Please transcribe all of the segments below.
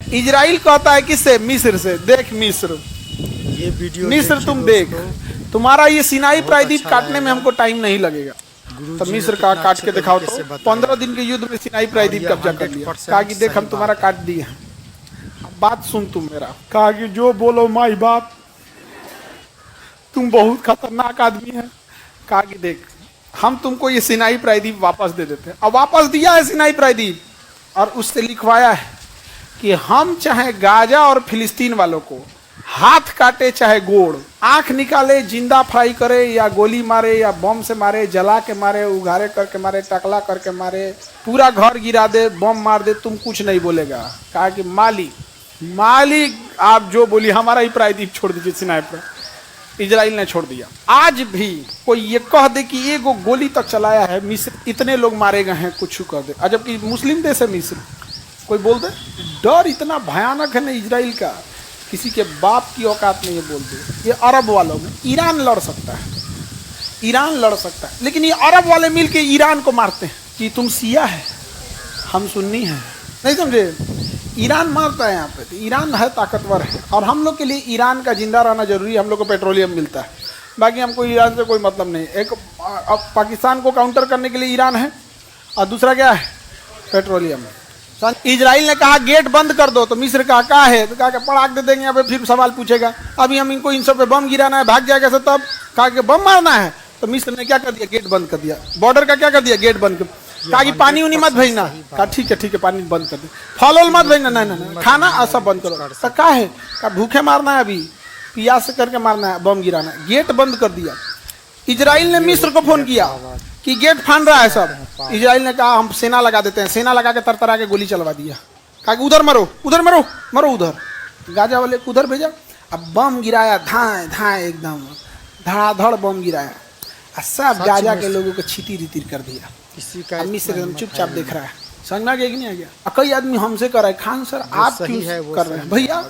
Israel कहता है किससे? मिस्र से। देख मिस्र, ये वीडियो मिस्र तुम देख, तुम्हारा ये सिनाई प्रायद्वीप अच्छा काटने में हमको टाइम नहीं लगेगा। तो मिस्र का काट के दिखाओ तो 15 दिन के युद्ध में सिनाई प्रायद्वीप कब्जा कर लिया। कहा कि देख हम तुम्हारा काट दिए हैं, बात सुन तुम मेरा। कहा कि जो बोलो माई बाप, तुम बहुत खतरनाक आदमी है। कहा कि देख हम तुमको ये सिनाई प्रायद्वीप वापस दे देते हैं। अब वापस दिया है सिनाई प्रायद्वीप, और उससे लिखवाया है कि हम चाहे गाजा और फिलिस्तीन वालों को हाथ काटे चाहे गोड़, आंख निकाले, जिंदा फ्राई करे या गोली मारे या बम से मारे, जला के मारे, उघारे करके मारे, टकला करके मारे, पूरा घर गिरा दे, बम मार दे, तुम कुछ नहीं बोलेगा। कहा कि मालिक आप जो बोली, हमारा ही प्रायद्वीप छोड़ दीजिए सिनाई पर। इजराइल ने छोड़ दिया। आज भी कोई ये कह दे कि एगो गोली तक चलाया है मिस्र, इतने लोग मारे गए हैं, कुछ कह दे, जबकि मुस्लिम देश है मिस्र, कोई बोल दे। डर इतना भयानक है ना इजराइल का, किसी के बाप की औकात नहीं है बोल दे। ये अरब वालों में ईरान लड़ सकता है, ईरान लड़ सकता है, लेकिन ये अरब वाले मिल के ईरान को मारते हैं कि तुम शिया है हम सुन्नी हैं, नहीं समझे? ईरान मारता है यहाँ पे। तो ईरान है ताकतवर है, और हम लोग के लिए ईरान का जिंदा रहना जरूरी है। हम लोग को पेट्रोलियम मिलता है, बाकी हमको ईरान से कोई मतलब नहीं। एक अब पाकिस्तान को काउंटर करने के लिए ईरान है, और दूसरा क्या है? पेट्रोलियम। इजराइल ने कहा गेट बंद कर दो, तो मिस्र कहा है, तो कहा कि पड़ाक दे देंगे, यहाँ पे फिर सवाल पूछेगा, अभी हम इनको इन सब पे बम गिराना है, भाग जाएगा सब, तब कहा कि बम मारना है। तो मिस्र ने क्या कर दिया? गेट बंद कर दिया। बॉर्डर का क्या कर दिया? गेट बंद कर। कहा कि पानी उनी मत भेजना। कहा ठीक है पानी बंद कर दे। फल वल मत भेजना, नहीं खाना सब बंद करो। तो कहा है कहा भूखे मारना है, अभी पियास से करके मारना है, बम गिराना है। गेट बंद कर दिया। इजराइल ने मिस्र को फोन किया कि गेट फान रहा है सब। इजराइल ने कहा हम सेना लगा देते हैं, सेना लगा के तरतरा के गोली चलवा दिया। कहा कि उधर मरो, उधर मरो, मरो उधर। गाजा वाले को उधर भेजा, अब बम गिराया, धाए धाए एकदम धड़ाधड़ बम गिराया, सब गाजा के लोगों को छितिर रितिर कर दिया। मिस्र एकदम चुपचाप देख रहा है, समझना कि नहीं आ गया। कई आदमी हमसे कर रहे हैं, खान सर आप क्यों कर रहे हैं? भैया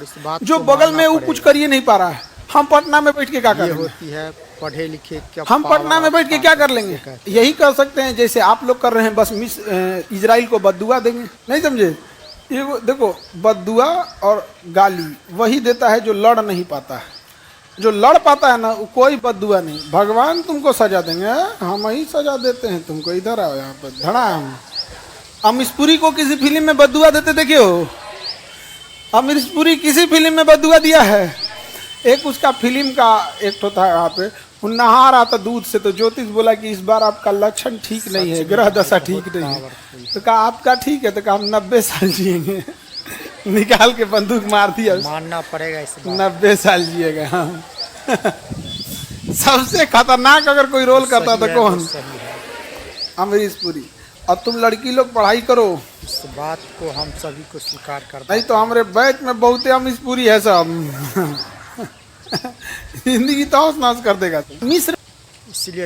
जो बगल में वो कुछ कर ही नहीं पा रहा है, हम पटना में बैठ के क्या कर होती है? पढ़े लिखे हम पटना में बैठ के क्या कर लेंगे? यही कर सकते हैं जैसे आप लोग कर रहे हैं, बस इजराइल को बद्दुआ देंगे, नहीं समझे? ये देखो बद्दुआ और गाली वही देता है जो लड़ नहीं पाता है। जो लड़ पाता है ना, कोई बद्दुआ नहीं। भगवान तुमको सजा देंगे, हम ही सजा देते हैं तुमको। इधर आओ, यहाँ पर धड़ा हम अमीश पुरी को किसी फिल्म में बद्दुआ देते देखे हो? अमीश पुरी किसी फिल्म में बद्दुआ दिया है? एक उसका फिल्म का एक तो था, यहाँ पे वो नहा रहा था दूध से, तो ज्योतिष बोला कि इस बार आपका लक्षण ठीक नहीं है, ग्रह दशा ठीक नहीं है। तो कहा आपका ठीक है, तो कहा हम 90 साल जिएंगे। निकाल के बंदूक मार दिया, मानना पड़ेगा इस बार। 90 साल जिएगा। हाँ। सबसे खतरनाक अगर कोई रोल करता तो कौन? अमरीश पुरी। और तुम लड़की लोग पढ़ाई करो, इस बात को हम सभी को स्वीकार करते। नहीं तो हमारे बैच में बहुत अमरीश पुरी है सब। जिंदगी तहस नहस कर देगा। मिस्र इसलिए